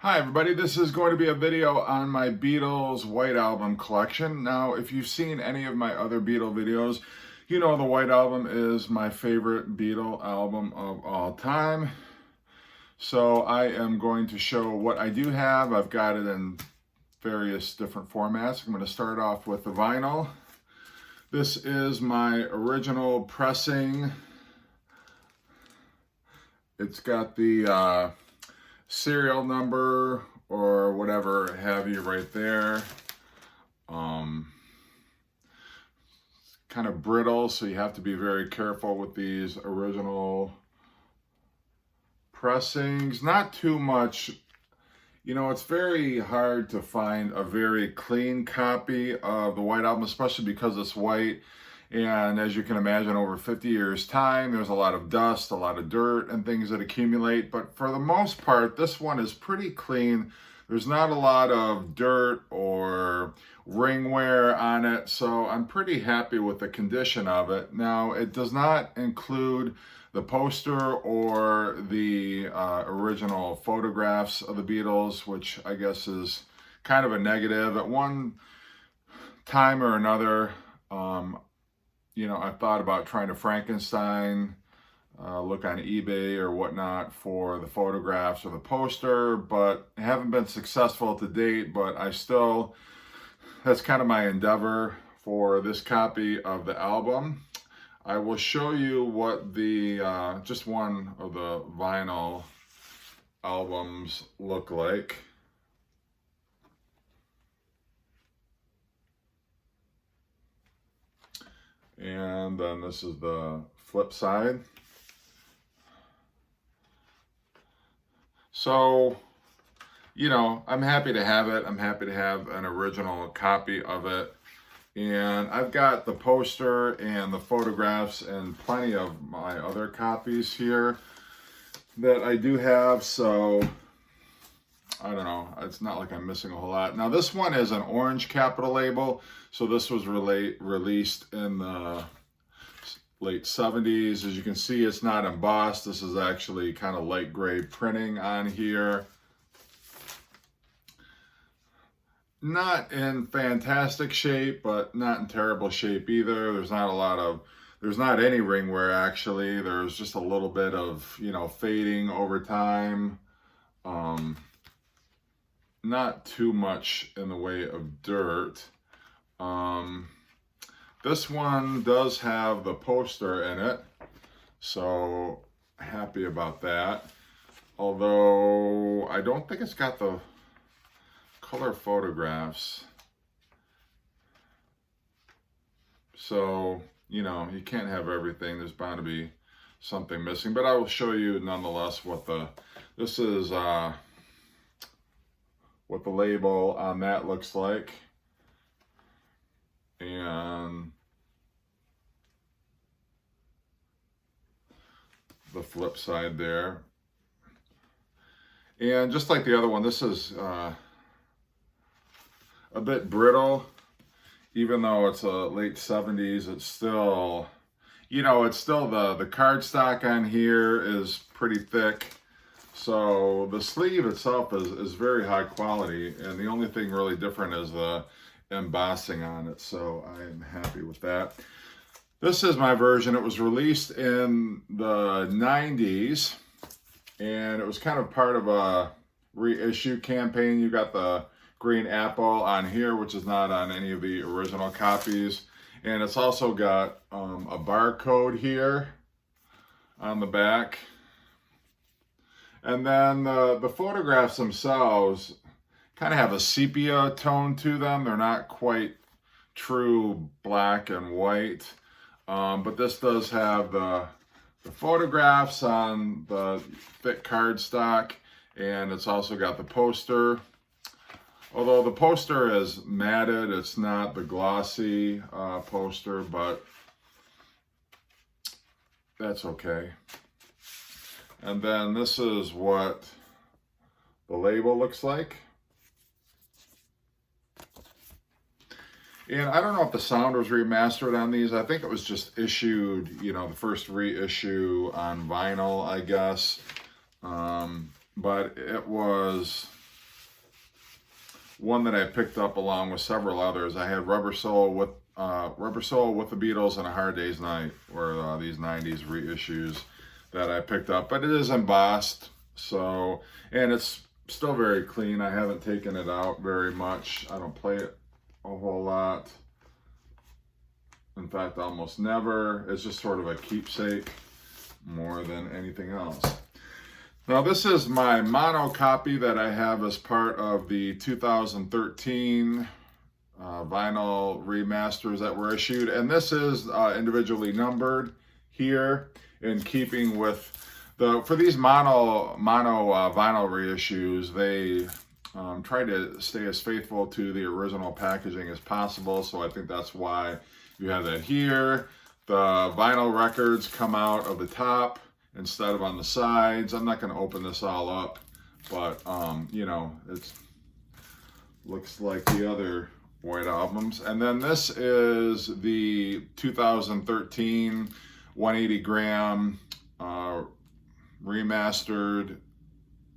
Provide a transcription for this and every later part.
Hi everybody, this is going to be a video on my Beatles White Album collection. Now, if you've seen any of my other Beatle videos, you know the White Album is my favorite Beatle album of all time. So I am going to show what I do have. I've got it in various different formats. I'm going to start off with the vinyl. This is my original pressing. It's got the serial number or whatever have you right there. Kind of brittle, so you have to be very careful with these original pressings. Not too much, you know, it's very hard to find a very clean copy of the White Album, especially because it's white. And as you can imagine, over 50 years' time, there's a lot of dust, a lot of dirt, and things that accumulate. But for the most part, this one is pretty clean. There's not a lot of dirt or ring wear on it, so I'm pretty happy with the condition of it. Now, it does not include the poster or the original photographs of the Beatles, which I guess is kind of a negative. At one time or another, you know, I've thought about trying to Frankenstein, look on eBay or whatnot for the photographs or the poster, but haven't been successful to date. But I still, that's kind of my endeavor for this copy of the album. I will show you what the, just one of the vinyl albums look like. And then this is the flip side. So, you know, I'm happy to have it. I'm happy to have an original copy of it. And I've got the poster and the photographs and plenty of my other copies here that I do have. So, I don't know, it's not like I'm missing a whole lot. Now this one is an orange capital label, so this was released in the late 70s. As you can see, it's not embossed. This is actually kind of light gray printing on here. Not in fantastic shape, but not in terrible shape either. There's not any ring wear actually. There's just a little bit of, you know, fading over time. Not too much in the way of dirt. This one does have the poster in it, so happy about that. Although I don't think it's got the color photographs. So, you know, you can't have everything. There's bound to be something missing, but I will show you nonetheless what this is, what the label on that looks like. And the flip side there. And just like the other one, this is a bit brittle. Even though it's a late 70s, it's still, you know, it's still the cardstock on here is pretty thick. So the sleeve itself is very high quality, and the only thing really different is the embossing on it. So I am happy with that. This is my version. It was released in the 90s, and it was kind of part of a reissue campaign. You got the green apple on here, which is not on any of the original copies. And it's also got a barcode here on the back. And then the photographs themselves kind of have a sepia tone to them. They're not quite true black and white. But this does have the photographs on the thick cardstock, and it's also got the poster. Although the poster is matted, it's not the glossy poster, but that's okay. And then this is what the label looks like. And I don't know if the sound was remastered on these. I think it was just issued, you know, the first reissue on vinyl, I guess. But it was one that I picked up along with several others. I had Rubber Soul with the Beatles and A Hard Day's Night, were these 90s reissues that I picked up. But it is embossed, so, and it's still very clean. I haven't taken it out very much. I don't play it a whole lot. In fact, almost never. It's just sort of a keepsake more than anything else. Now, this is my mono copy that I have as part of the 2013 vinyl remasters that were issued. And this is individually numbered here, in keeping with for these mono vinyl reissues. They try to stay as faithful to the original packaging as possible. So I think that's why you have that here. The vinyl records come out of the top instead of on the sides. I'm not going to open this all up, but you know, it looks like the other White Albums. And then this is the 2013 180 gram remastered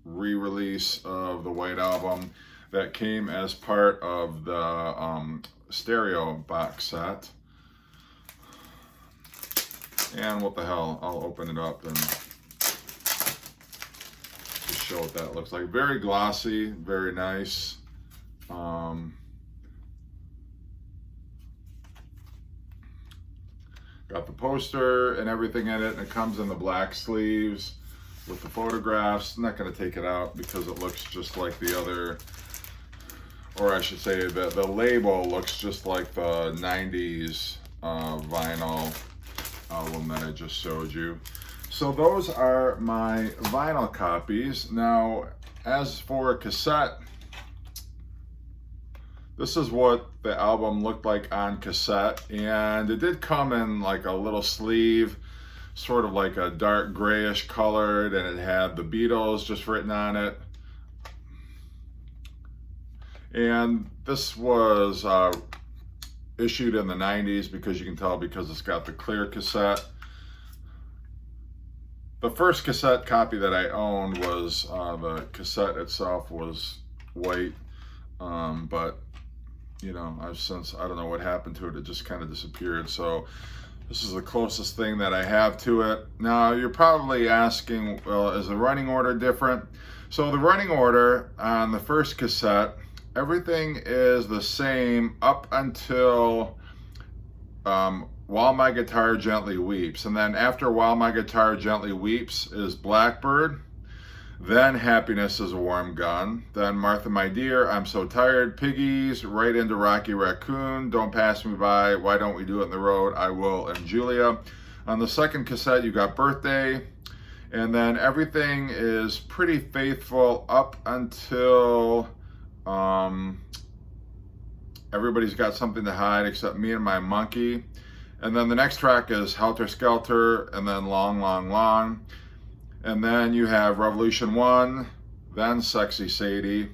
re-release of the White Album that came as part of the stereo box set. And what the hell, I'll open it up and just show what that looks like. Very glossy, very nice. Got the poster and everything in it, and it comes in the black sleeves with the photographs. I'm not going to take it out because it looks just like the other, or I should say the label looks just like the 90s vinyl album that I just showed you. So those are my vinyl copies. Now, as for a cassette, this is what the album looked like on cassette, and it did come in like a little sleeve, sort of like a dark grayish colored, and it had the Beatles just written on it. And this was issued in the 90s, because you can tell because it's got the clear cassette. The first cassette copy that I owned was the cassette itself was white, but you know, I don't know what happened to it. It just kind of disappeared. So this is the closest thing that I have to it. Now, you're probably asking, well, is the running order different? So the running order on the first cassette, everything is the same up until While My Guitar Gently Weeps. And then after While My Guitar Gently Weeps is Blackbird. Then Happiness Is a Warm Gun. Then Martha My Dear, I'm So Tired, Piggies, right into Rocky Raccoon, Don't Pass Me By, Why Don't We Do It on the Road, I Will, and Julia. On the second cassette, you got Birthday. And then everything is pretty faithful up until Everybody's Got Something to Hide Except Me and My Monkey. And then the next track is Helter Skelter, and then Long, Long, Long. And then you have Revolution 1, then Sexy Sadie,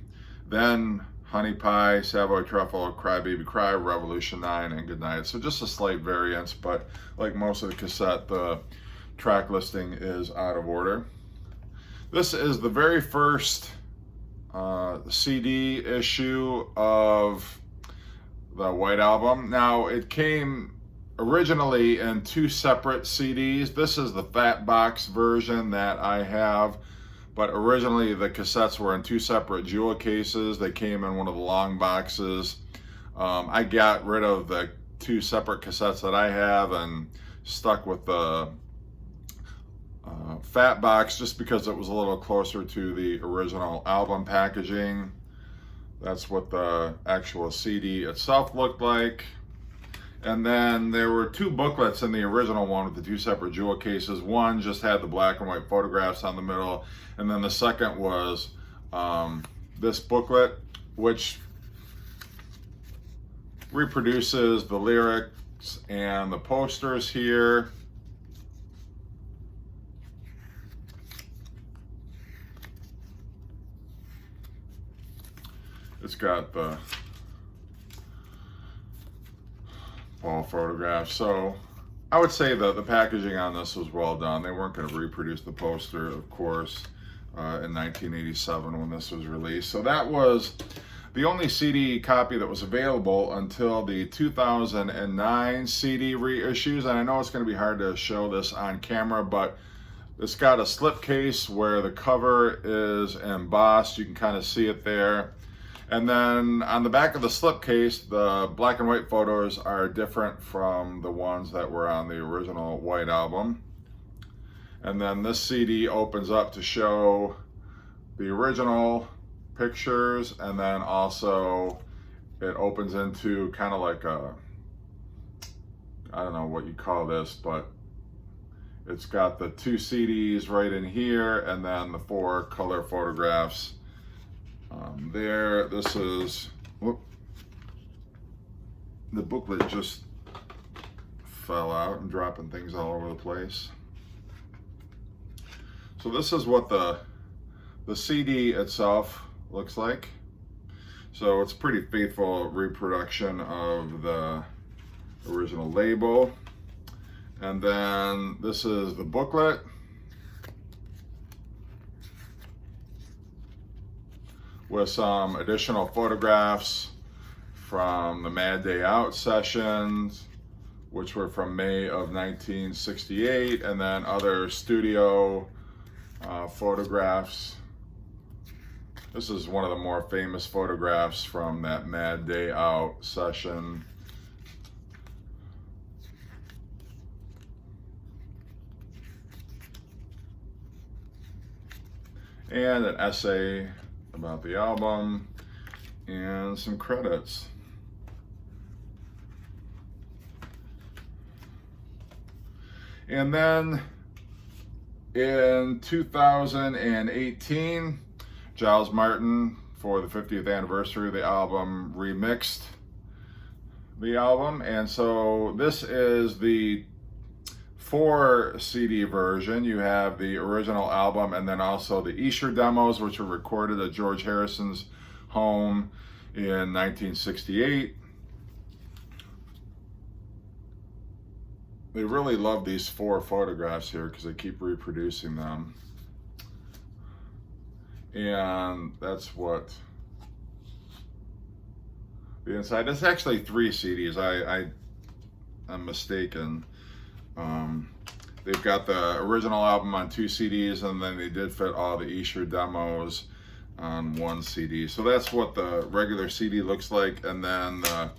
then Honey Pie, Savoy Truffle, Cry Baby Cry, Revolution 9, and Goodnight. So just a slight variance, but like most of the cassette, the track listing is out of order. This is the very first CD issue of the White Album. Now, it came originally in two separate CDs. This is the fat box version that I have, but originally the cassettes were in two separate jewel cases. They came in one of the long boxes. I got rid of the two separate cassettes that I have and stuck with the fat box just because it was a little closer to the original album packaging. That's what the actual CD itself looked like. And then there were two booklets in the original one with the two separate jewel cases. One just had the black and white photographs on the middle, and then the second was this booklet, which reproduces the lyrics and the posters here. It's got the Paul photographs. So I would say that the packaging on this was well done. They weren't going to reproduce the poster, of course, in 1987 when this was released. So that was the only CD copy that was available until the 2009 CD reissues. And I know it's going to be hard to show this on camera, but it's got a slipcase where the cover is embossed. You can kind of see it there. And then on the back of the slipcase, the black and white photos are different from the ones that were on the original White Album. And then this CD opens up to show the original pictures, and then also it opens into kind of like a, I don't know what you call this, but it's got the 2 CDs right in here, and then the 4 color photographs there. This is, whoop, the booklet just fell out and dropping things all over the place. So this is what the CD itself looks like. So it's a pretty faithful reproduction of the original label. And then this is the booklet. With some additional photographs from the Mad Day Out sessions, which were from May of 1968, and then other studio photographs. This is one of the more famous photographs from that Mad Day Out session. And an essay about the album and some credits. And then in 2018, Giles Martin, for the 50th anniversary of the album, remixed the album. And so this is the 4 CD version. You have the original album and then also the Esher demos, which were recorded at George Harrison's home in 1968. They really love these 4 photographs here because they keep reproducing them. And that's what the inside. It's actually 3 CDs. I'm mistaken. They've got the original album on 2 CDs, and then they did fit all the Esher demos on 1 CD. So that's what the regular CD looks like. And then I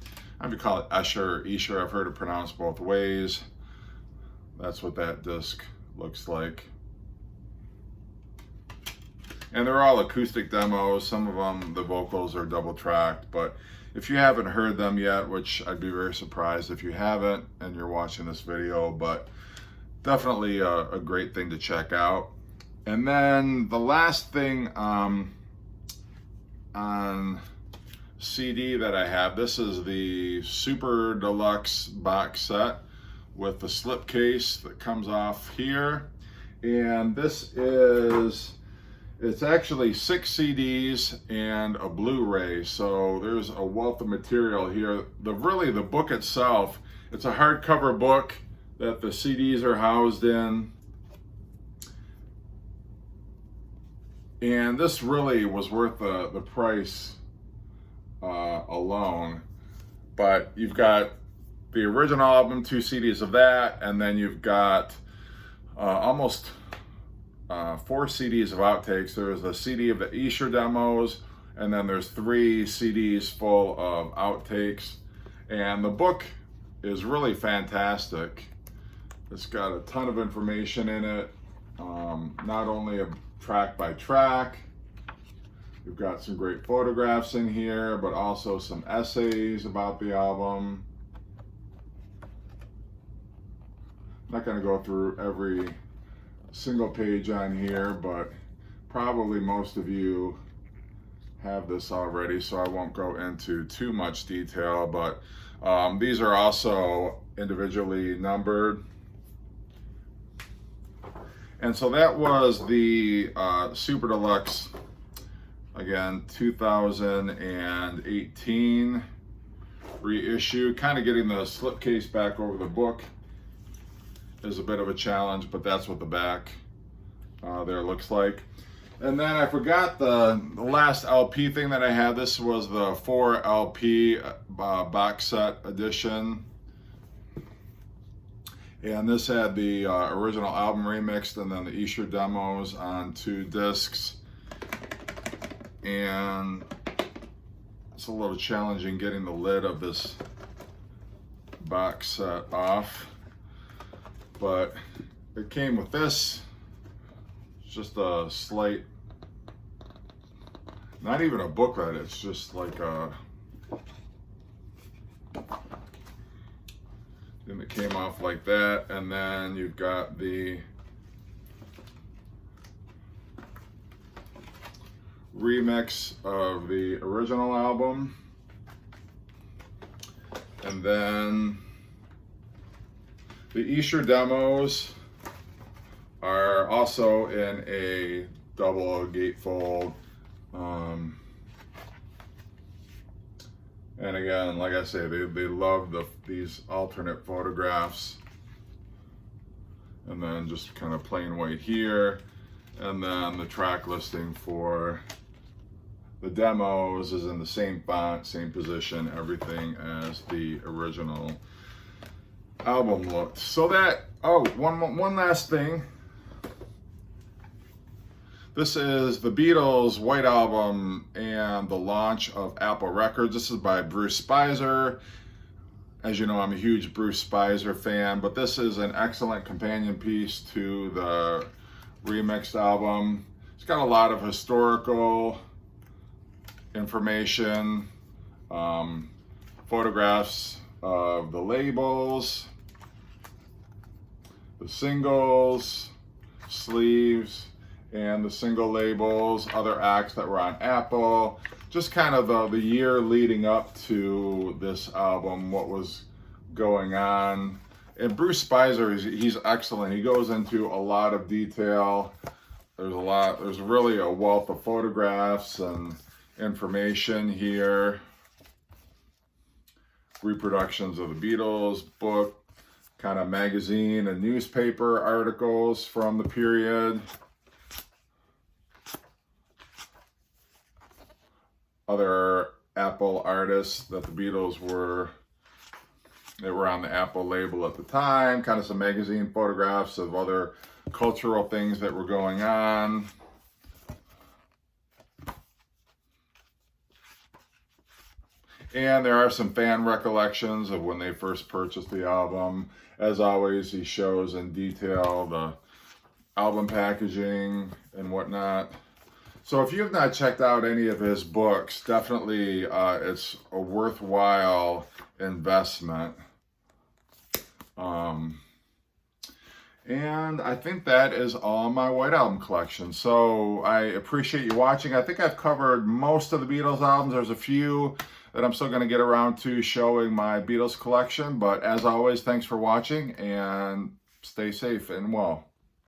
would call it Esher, Esher. I've heard it pronounced both ways. That's what that disc looks like. And they're all acoustic demos. Some of them, the vocals are double tracked, but if you haven't heard them yet, which I'd be very surprised if you haven't and you're watching this video, but definitely a great thing to check out. And then the last thing on CD that I have, this is the Super Deluxe box set with the slipcase that comes off here. And this is, it's actually 6 CDs and a Blu-ray, so there's a wealth of material here. Really, the book itself, it's a hardcover book that the CDs are housed in. And this really was worth the price alone. But you've got the original album, 2 CDs of that, and then you've got almost 4 CDs of outtakes. There's a CD of the Esher demos, and then there's 3 CDs full of outtakes. And the book is really fantastic. It's got a ton of information in it, not only a track by track. We've got some great photographs in here, but also some essays about the album. I'm not going to go through every single page on here, but probably most of you have this already, so I won't go into too much detail, but these are also individually numbered. And so that was the Super Deluxe, again, 2018 reissue. Kind of getting the slipcase back over the book is a bit of a challenge, but that's what the back there looks like. And then I forgot the last LP thing that I had. This was the 4 LP box set edition. And this had the original album remixed and then the reissued demos on 2 discs. And it's a little challenging getting the lid of this box set off. But it came with this. It's just a slight, not even a booklet, it's just like a, and it came off like that, and then you've got the remix of the original album, and then the reissued demos are also in a double gatefold. And again, like I say, they love these alternate photographs. And then just kind of plain white here. And then the track listing for the demos is in the same font, same position, everything as the original album looked. So that, oh, one last thing. This is the Beatles White Album and the launch of Apple Records. This is by Bruce Spicer. As you know, I'm a huge Bruce Spicer fan, but this is an excellent companion piece to the remixed album. It's got a lot of historical information, photographs of the labels, the singles, sleeves, and the single labels, other acts that were on Apple, just kind of the year leading up to this album, what was going on. And Bruce Spicer, he's excellent. He goes into a lot of detail. There's really a wealth of photographs and information here. Reproductions of the Beatles, book, kind of magazine and newspaper articles from the period. Other Apple artists that the Beatles were on the Apple label at the time, kind of some magazine photographs of other cultural things that were going on. And there are some fan recollections of when they first purchased the album. As always, he shows in detail the album packaging and whatnot. So if you have not checked out any of his books, definitely it's a worthwhile investment. And I think that is all my White Album collection. So I appreciate you watching. I think I've covered most of the Beatles albums. There's a few that I'm still going to get around to showing my Beatles collection. But as always, thanks for watching and stay safe and well.